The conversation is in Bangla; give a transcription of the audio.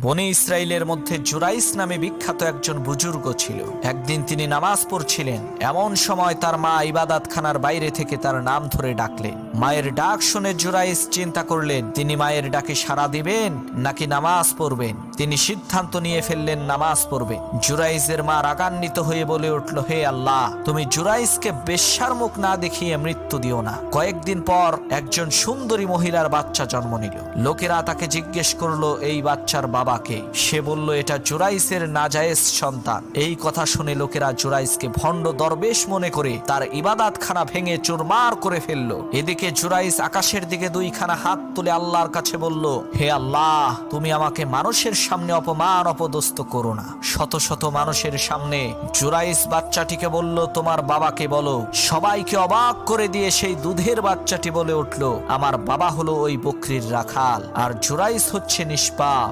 বনি ইসরাইলের মধ্যে জুরাইস নামে বিখ্যাত একজন বুজুর্গ ছিল। একদিন তিনি নামাজ পড়ছিলেন, এমন সময় তার মা ইবাদতখানার বাইরে থেকে তার নাম ধরে ডাকলেন। মায়ের ডাক শুনে জুরাইস চিন্তা করলেন তিনি মায়ের ডাকে সাড়া দিবেন নাকি নামাজ পড়বেন। তিনি সিদ্ধান্ত নিয়ে ফেললেন নামাজ পড়বেন। জুরাইসের মা রাগান্বিত হয়ে বলে উঠল, হে আল্লাহ, তুমি জুরাইসকে বেশ্যার মুখ না দেখিয়ে মৃত্যু দিও না। কয়েকদিন পর একজন সুন্দরী মহিলার বাচ্চা জন্ম নিল। লোকেরা তাকে জিজ্ঞেস করলো এই বাচ্চার বাবাকে। সে বলল এটা জুরাইসের নাজায়েজ সন্তান। এই কথা শুনে লোকেরা জুরাইসকে ভণ্ড দরবেশ মনে করে তার ইবাদতখানা ভেঙে চুরমার করে ফেললো। এদিকে জুরাইস আকাশের দিকে দুইখানা হাত তুলে আল্লাহর কাছে বলল, হে আল্লাহ, তুমি আমাকে মানুষের সামনে অপমান অপদস্থ করো না। শত শত মানুষের সামনে জুরাইস বাচ্চাটিকে বলল, তোমার বাবাকে বলো। সবাইকে অবাক করে দিয়ে সেই দুধের বাচ্চাটি বলে উঠল, আমার বাবা হলো ওই বকরির রাখাল, আর জুরাইস হচ্ছে নিষ্পাপ।